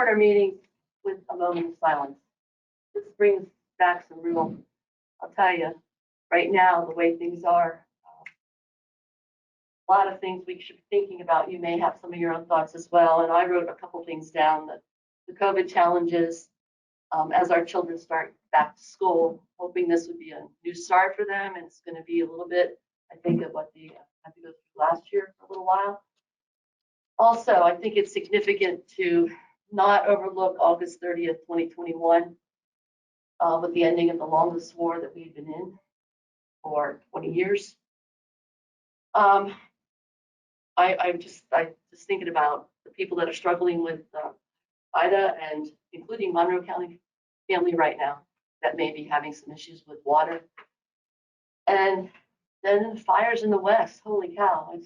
start our meeting with a moment of silence. This brings back some real, I'll tell you, right now, the way things are, a lot of things we should be thinking about. You may have some of your own thoughts as well. And I wrote a couple things down, that the COVID challenges as our children start back to school, hoping this would be a new start for them. And it's going to be a little bit, I think, of what they had to go through last year for a little while. Also, I think it's significant to not overlook August 30th, 2021, with the ending of the longest war that we've been in for 20 years. I'm just thinking about the people that are struggling with Ida, and including Monroe County family right now that may be having some issues with water. And then the fires in the West. Holy cow! I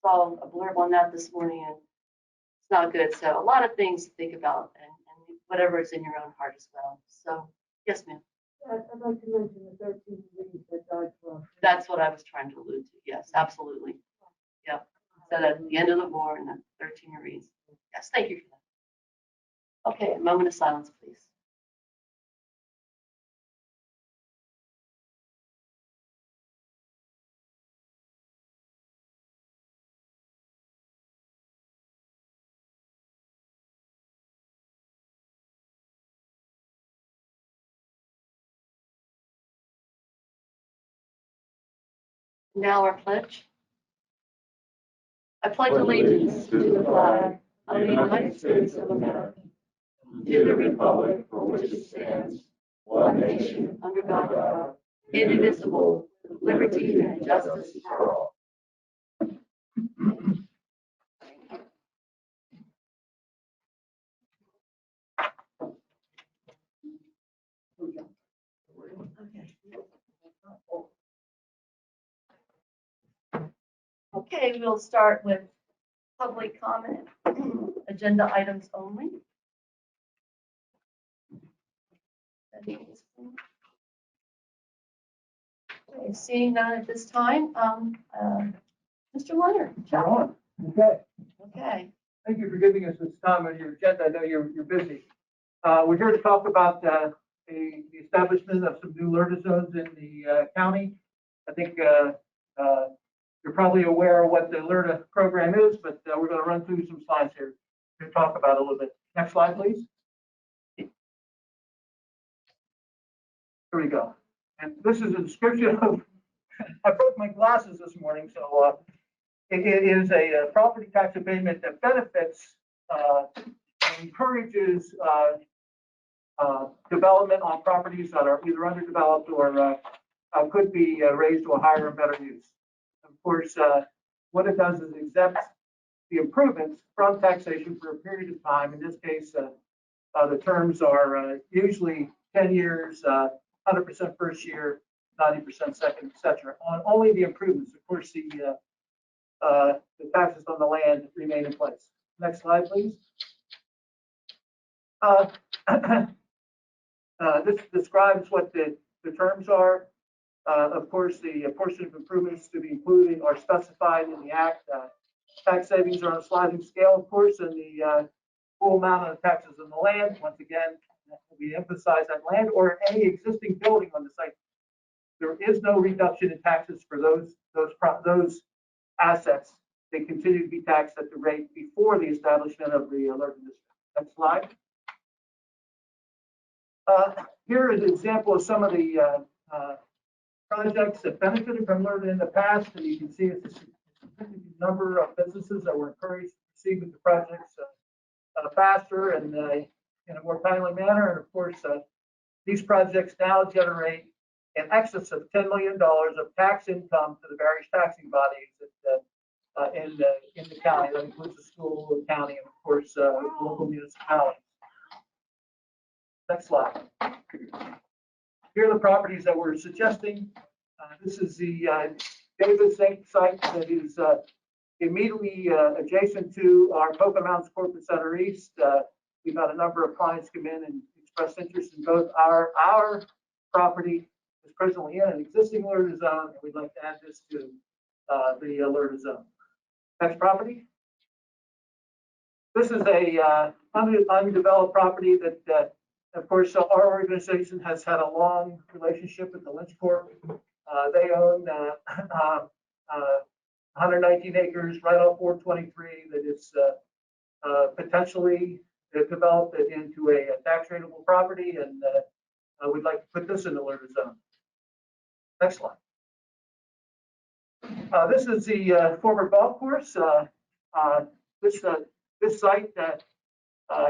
saw a blurb on that this morning, and it's not good. So a lot of things to think about, and whatever is in your own heart as well. So yes, ma'am. I'd like to mention the 13 Marines that died for. That's what I was trying to allude to. Yes, absolutely. Yeah. So at the end of the war, and the 13 Marines. Yes, thank you for that. Okay, a moment of silence, please. Now our pledge. I pledge allegiance to the flag of the United States of America, to the republic for which it stands, one nation, under God, indivisible, with liberty and justice for all. Okay, we'll start with public comment, agenda items only. Okay, seeing none at this time, Mr. Leonard. You're on. Okay. Okay. Thank you for giving us this time on your agenda. I know you're busy. We're here to talk about the establishment of some new LERTA zones in the county. I think you're probably aware of what the LERTA program is, but we're going to run through some slides here to talk about it a little bit. Next slide, please. Here we go. And this is a description of, I broke my glasses this morning, so it is a property tax abatement that benefits and encourages development on properties that are either underdeveloped or could be raised to a higher and better use. Of course, what it does is exempts the improvements from taxation for a period of time. In this case, the terms are usually 10 years, 100% first year, 90% second, etc. On only the improvements. Of course, the taxes on the land remain in place. Next slide, please. This describes what the terms are. Of course, the portion of improvements to be included are specified in the Act. Tax savings are on a sliding scale, of course, and the full amount of taxes on the land. Once again, we emphasize that land or any existing building on the site. There is no reduction in taxes for those assets. They continue to be taxed at the rate before the establishment of the LERTA district. Next slide. Here is an example of some of the projects that benefited from LERTA in the past, and you can see it's a significant number of businesses that were encouraged to proceed with the projects faster and in a more timely manner. And of course, these projects now generate in excess of $10 million of tax income to the various taxing bodies in the county. That includes the school, the county, and of course, local municipalities. Next slide. Here are the properties that we're suggesting. This is the Davis site that is immediately adjacent to our Poca Mountains Corporate Center East. We've had a number of clients come in and express interest in both our property is presently in an existing LERTA zone, and we'd like to add this to the LERTA zone. Next property. This is a undeveloped property that, of course, our organization has had a long relationship with the Lynch Corp. They own 119 acres right off 423 that is potentially developed it into a tax rateable property, and we'd like to put this in the alerted zone. Next slide. This is the former golf course. This site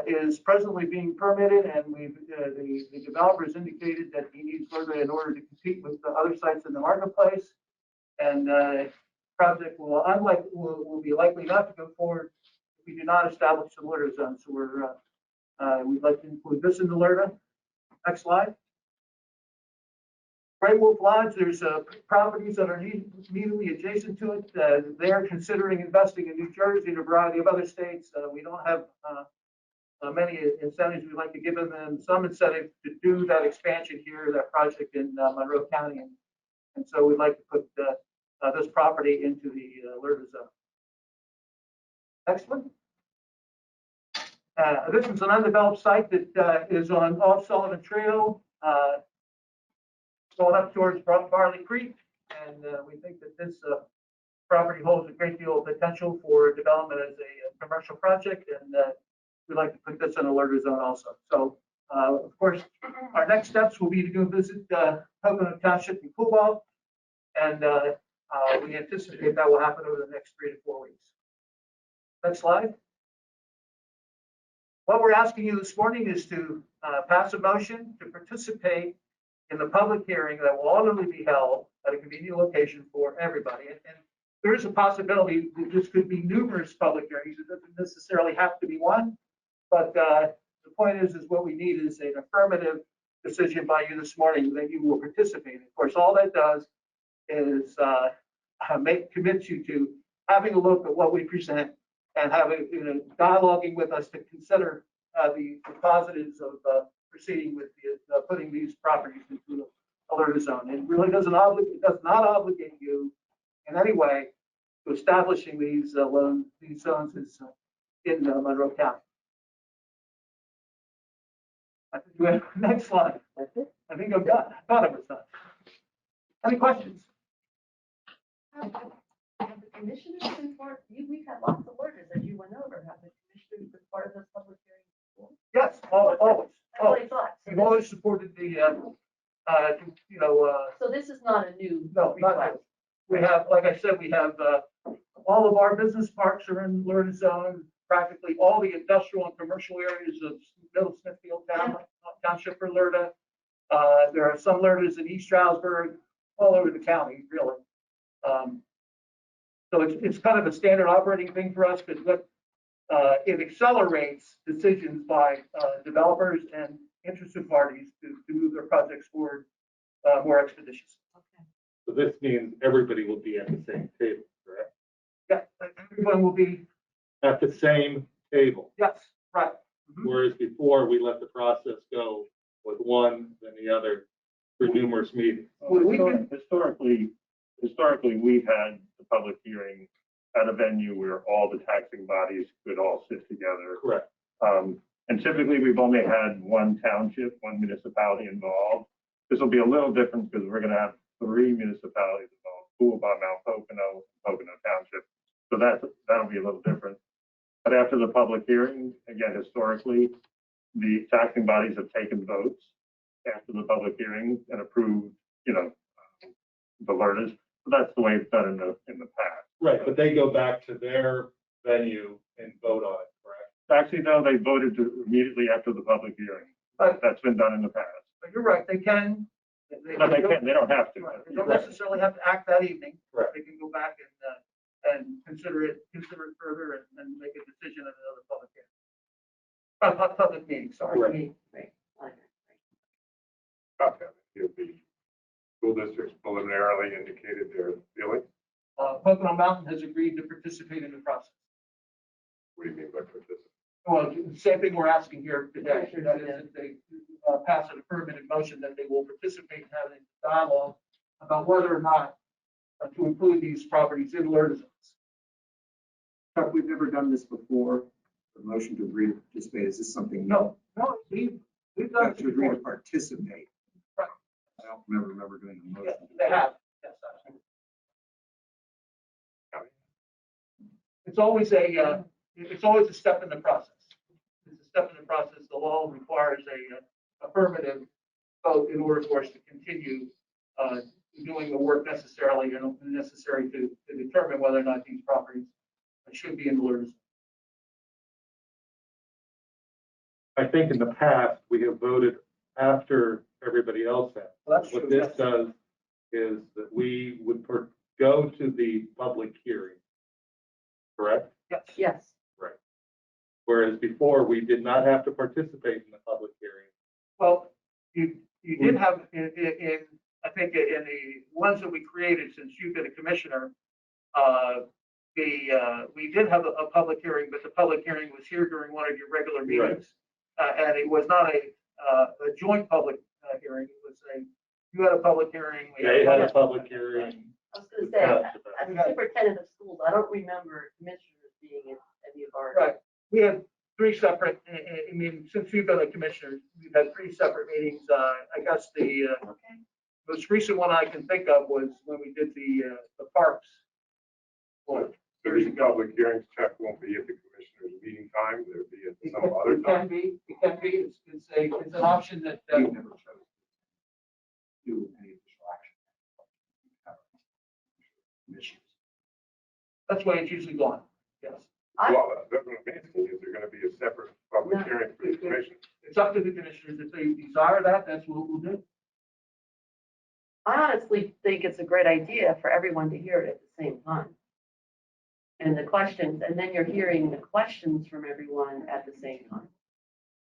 is presently being permitted, and the developer has indicated that he needs further in order to compete with the other sites in the marketplace. And project will be likely not to go forward if we do not establish the alerted zone. So we'd like to include this in the alerta. Next slide. Gray Wolf Lodge, there's properties that are immediately adjacent to it. They're considering investing in New Jersey and a variety of other states. We don't have many incentives. We'd like to give them some incentive to do that expansion here, that project in Monroe County. And so we'd like to put this property into the alerted zone. Next one. This is an undeveloped site that is on off Sullivan Trail. Going up towards Barley Creek, and we think that this property holds a great deal of potential for development as a commercial project, and we'd like to put this in alerted zone also. So, of course, our next steps will be to go visit Pocono Township and Cobalt, and we anticipate that will happen over the next 3 to 4 weeks. Next slide. What we're asking you this morning is to pass a motion to participate in the public hearing that will ultimately be held at a convenient location for everybody. And there is a possibility that this could be numerous public hearings. It doesn't necessarily have to be one, but the point is what we need is an affirmative decision by you this morning that you will participate. Of course, all that does is commit you to having a look at what we present and having, dialoguing with us to consider the positives of proceeding with putting these properties into the alerted zone. It really does not obligate you in any way to establishing these zones in Monroe County. I think we have next slide. I think I'm done. I thought it was done. Any questions? Have the commissioners been part? We've had lots of orders that you went over. Have the commissioners been part of this public hearing before? Yes, always. That's what I thought. We've always supported the, So this is not a new no, not request. that. We have, like I said, we have all of our business parks are in alerted zone. Practically all the industrial and commercial areas of Middle Smithfield Township are alerted. There are some alerteds in East Stroudsburg, all over the county, really. So it's kind of a standard operating thing for us, because it accelerates decisions by developers and interested parties to move their projects forward more expeditiously. Okay. So this means everybody will be at the same table, correct? Yeah, everyone will be, At the same table. yes, right. Mhm. Whereas before, we let the process go with one, then the other for numerous meetings. Historically, we've had the public hearing at a venue where all the taxing bodies could all sit together. Correct. And typically, we've only had one township, one municipality involved. This will be a little different because we're going to have 3 municipalities involved: Coolbaugh, Mount Pocono, Pocono Township. So that'll be a little different. But after the public hearing, again, historically, the taxing bodies have taken votes after the public hearing and approved, the alerters. So that's the way it's done in the past. Right, but they go back to their venue and vote on it, correct? Actually, no, they voted to immediately after the public hearing. That's been done in the past. But you're right, they can. No, they can't. They don't have to. Right. They don't necessarily have to act that evening. Right. They can go back and consider it further and make a decision at another public hearing. Not public meeting, sorry. Right. Right. Okay, the school districts preliminarily indicated their feeling. Pocono Mountain has agreed to participate in the process. What do you mean by participate? Well, the same thing we're asking here today. That is, if they pass an affirmative motion, that they will participate in having a dialogue about whether or not to include these properties in alerted zones. We've never done this before. The motion to agree to participate, is this something? No, we've done it To agree to before. participate. Right. I don't remember doing a Yeah, motion. they have. Yes, absolutely. It's always a step in the process. It's a step in the process. The law requires a affirmative vote in order for us to continue doing the work necessary to determine whether or not these properties should be in the LERS. I think in the past, we have voted after everybody else has. Well, that's What true, this yes. does is that we would go to the public hearing. Correct? Yes. Yes. Right. Whereas before, we did not have to participate in the public hearing. Well, you did have I think in the ones that we created since you've been a commissioner, we did have a public hearing, but the public hearing was here during one of your regular meetings. And it was not a joint public hearing. It was you had a public hearing. They had a public hearing. I was gonna say, as a superintendent of schools, I don't remember commissioners being in any of our. Right. We had three separate, I mean, since you've been a commissioner, we've had three separate meetings. I guess the Okay. most recent one I can think of was when we did the parks. Well, So these public hearings, Chuck, won't be at the commissioner's meeting time, they'll be at some other It time. can be, it's an option that, We never chose to do any official action. Commissioners. that's why it's usually gone. Yes. Well, that's what I'm asking, is there gonna be a separate public No. hearing for the commission? It's up to the commissioners. If they desire that, that's what we'll do. I honestly think it's a great idea for everyone to hear it at the same time. And the questions, and then you're hearing the questions from everyone at the same time.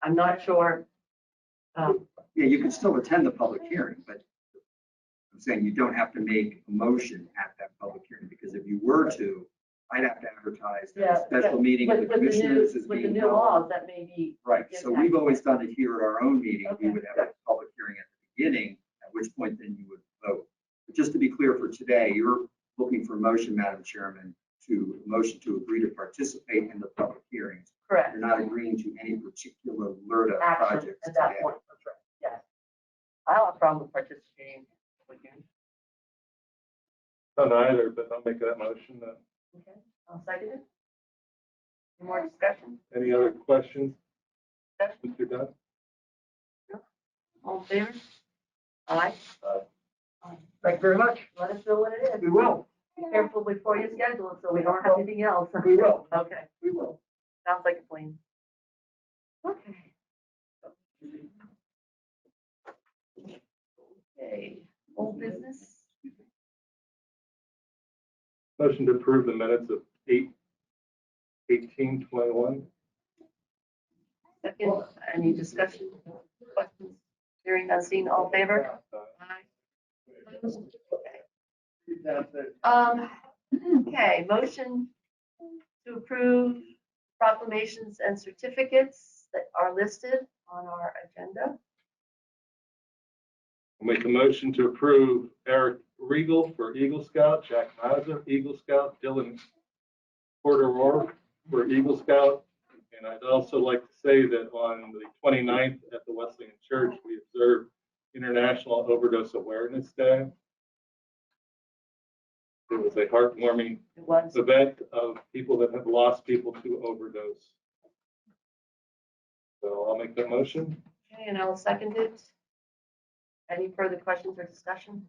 I'm not sure. Yeah, you can still attend the public hearing, but I'm saying you don't have to make a motion at that public hearing, because if you were to, I'd have to advertise that a special meeting of the With the new, commissioners is with the being new held. laws, that may be. Right, so we've always done it here at our own meeting. We Okay. would have a public hearing at the beginning, at which point then you would vote. But just to be clear for today, you're looking for a motion, Madam Chairman, to motion to agree to participate in the public hearings. Correct. You're not agreeing to any particular LERTA Action projects at that today. point. That's right. Yes. I don't have a problem with participating. Again. Not either, but I'll make that motion. Okay, I'll second it. Any more discussion? Any other questions, Discussion? Mr. Dunn? All in favor? Aye. Thank you very much. Let us know what it is. We will. Be careful before you schedule it, so we don't have anything else. We will. Okay, We will. sounds like a plan. Okay. Okay, old business? Motion to approve the minutes of 8/18/21. Second, any discussion, questions? Hearing none, seen, all in favor? Aye. Opposed? Okay, motion to approve proclamations and certificates that are listed on our agenda. I'll make a motion to approve Eric Regal for Eagle Scout, Jack Mazza, Eagle Scout, Dylan Porter for Eagle Scout. And I'd also like to say that on the 29th at the Wesleyan Church, we observed International Overdose Awareness Day. It was a heartwarming It was. event of people that have lost people to overdose. So I'll make that motion. Okay, and I'll second it. Any further questions or discussion?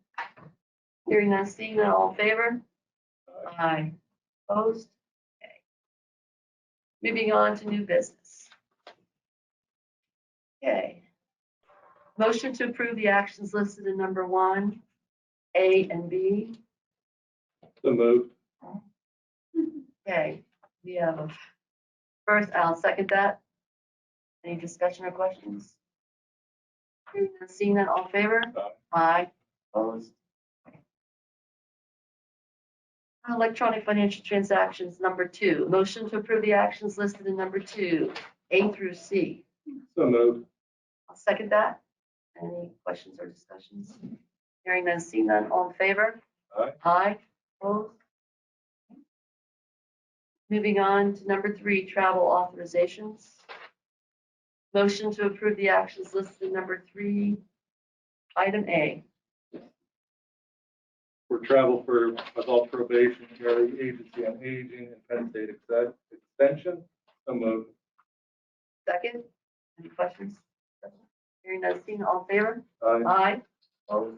Hearing none, seeing none, all in favor? Aye. Opposed? Okay. Moving on to new business. Okay. Motion to approve the actions listed in number 1, A and B. So moved. Okay, we have a first, I'll second that. Any discussion or questions? Hearing none, seeing none, all in favor? Aye. Opposed? Electronic financial transactions, number 2. Motion to approve the actions listed in number 2, A through C. So moved. I'll second that. Any questions or discussions? Hearing none, seeing none, all in favor? Aye. Aye. Opposed? Moving on to number 3, travel authorizations. Motion to approve the actions listed in number 3, item A. For travel for adult probation, area agency on aging, and Penn State extension. So moved. Second, any questions? Hearing none, seeing all in favor? Aye. Aye. Opposed?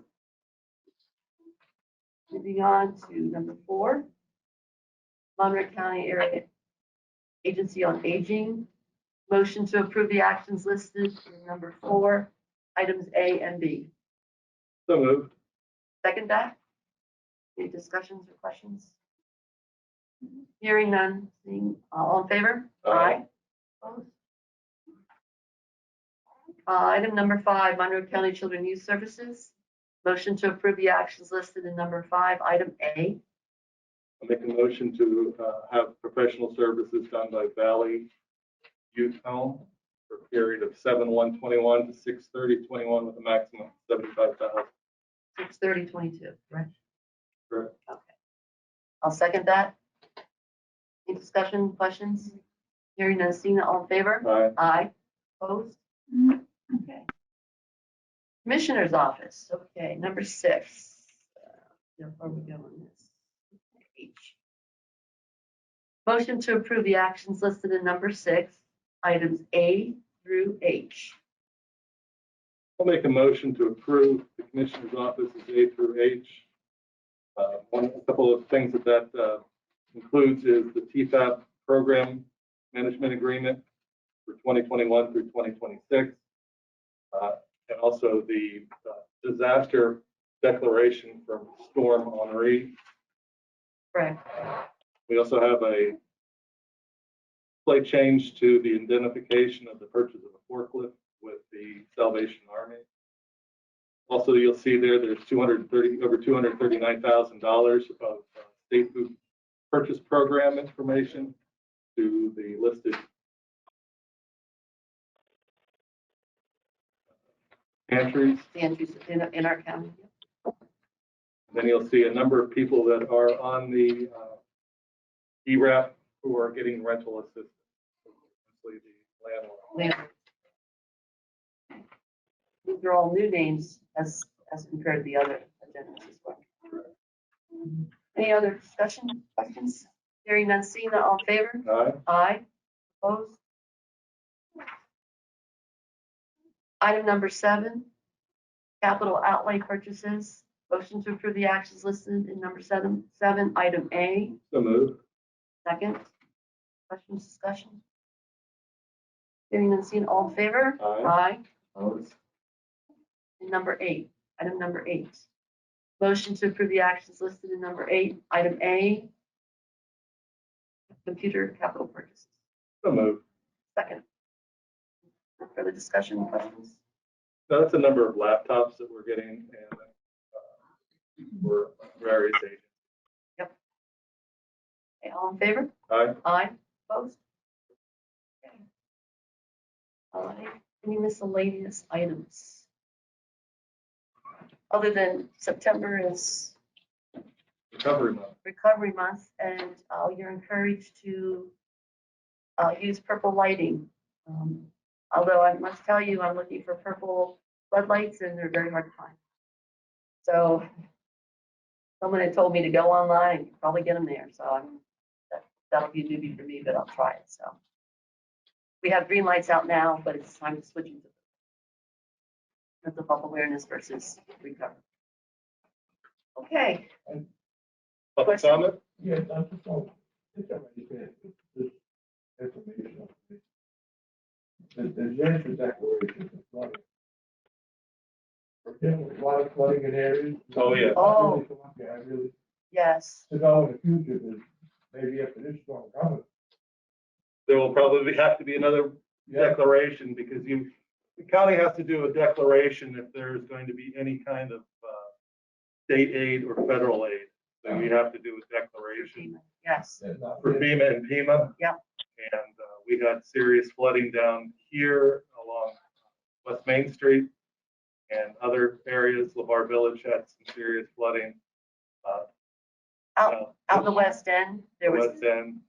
Moving on to number 4, Monroe County Area Agency on Aging. Motion to approve the actions listed in number 4, items A and B. So moved. Second that. Any discussions or questions? Hearing none, seeing all in favor? Aye. Opposed? Item number 5, Monroe County Children Youth Services. Motion to approve the actions listed in number 5, item A. I'll make a motion to have professional services done by Valley Youth Home for a period of 7/1/21 to 6/30/21 with a maximum of $75,000. 6/30/22, right? Correct. Okay. I'll second that. Any discussion, questions? Hearing none, seeing none, all in favor? Aye. Aye. Opposed? Okay. Commissioner's Office, okay, number 6. Where are we going this? H. Motion to approve the actions listed in number 6, items A through H. I'll make a motion to approve the Commissioner's Offices A through H. A couple of things that includes is the TFAP Program Management Agreement for 2021 through 2026. And also the disaster declaration from Storm Henri. Correct. We also have a slight change to the identification of the purchase of a forklift with the Salvation Army. Also, you'll see there's over $239,000 of state food purchase program information to the listed pantries. The entries in our county. Then you'll see a number of people that are on the ERAP who are getting rental assistance. Mostly the landlord. These are all new names as compared to the other agendas as well. Any other discussion, questions? Hearing none, seeing none, all in favor? Aye. Aye. Opposed? Item number 7, capital outlay purchases. Motion to approve the actions listed in number 7, item A. So moved. Second. Questions, discussion? Hearing none, seeing all in favor? Aye. Aye. Opposed? And number 8, item number 8. Motion to approve the actions listed in number 8, item A. Computer capital purchases. So moved. Second. Further discussion, questions? So that's a number of laptops that we're getting and for various agents. Okay, all in favor? Aye. Aye. Opposed? Okay. All right. Any miscellaneous items? Other than September is Recovery month. recovery month, and you're encouraged to use purple lighting. Although I must tell you, I'm looking for purple floodlights, and they're very hard to find. So someone had told me to go online and probably get them there. So that'll be a newbie for me, but I'll try it. So we have green lights out now, but it's time to switch into mental health awareness versus recovery. Okay. Public comment? Yes, I just want to understand this information. The Jensen declaration is flooding. We're dealing with a lot of flooding in areas. Oh, yeah. Oh. I really, Yes. to know in the future, that maybe after this storm coming. There will probably have to be another declaration because the county has to do a declaration if there's going to be any kind of state aid or federal aid. So you have to do a declaration Yes. for FEMA and PEMA. Yep. And we had serious flooding down here along West Main Street and other areas. LeVar Village had some serious flooding. Out in the West End, there was West End.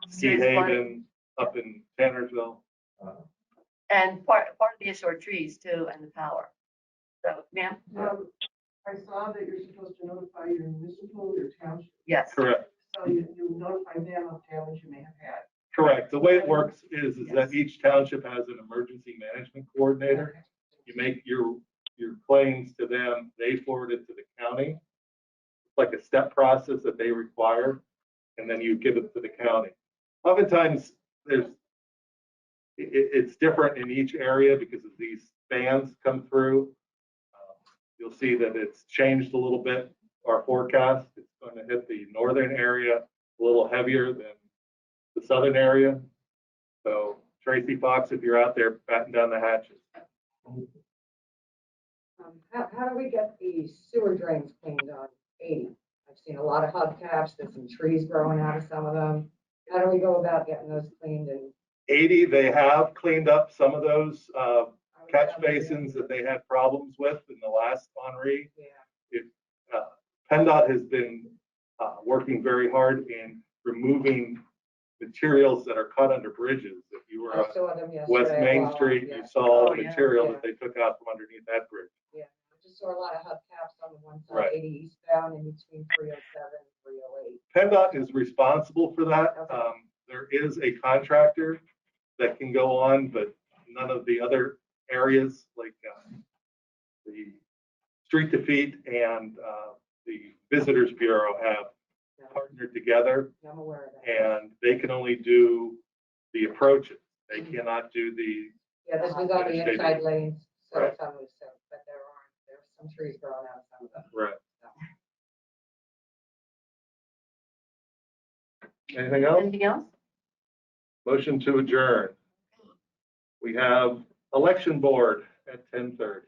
Sea Haven, up in Tannersville. And part of the issue are trees too, and the power. So, ma'am? I saw that you're supposed to notify your municipal, your township, Yes. Correct, so you notify them of damage you may have had. correct. The way it works is that each township has an emergency management coordinator. You make your claims to them, they forward it to the county. It's like a step process that they require, and then you give it to the county. Oftentimes, it's different in each area because as these bands come through, you'll see that it's changed a little bit, our forecast. It's going to hit the northern area a little heavier than the southern area. So Tracy Fox, if you're out there, batten down the hatches. How do we get the sewer drains cleaned on 80? I've seen a lot of hubcaps, there's some trees growing out of some of them. How do we go about getting those cleaned and? 80, they have cleaned up some of those catch basins that they had problems with in the last Henri. Yeah. PennDOT has been working very hard in removing materials that are cut under bridges. If you were I on saw them yesterday. West Main Well, Street, yeah. you saw Oh, the yeah. material Yeah. that they took out from underneath that bridge. Yeah, I just saw a lot of hubcaps on the one side, Right. 80 eastbound in between 307 and 308. PennDOT is responsible for that. Okay. There is a contractor that can go on, but none of the other areas like the Street to Feet and the Visitors Bureau have Yeah, partnered together, I'm aware of that. and they can only do the approaches. They cannot do the, Yeah, this was on the Vegetation. inside lanes, so Right. it's on the south, but there's some trees growing out of some of them. right. So. Anything else? Anything else? Motion to adjourn. We have election board at 10:30.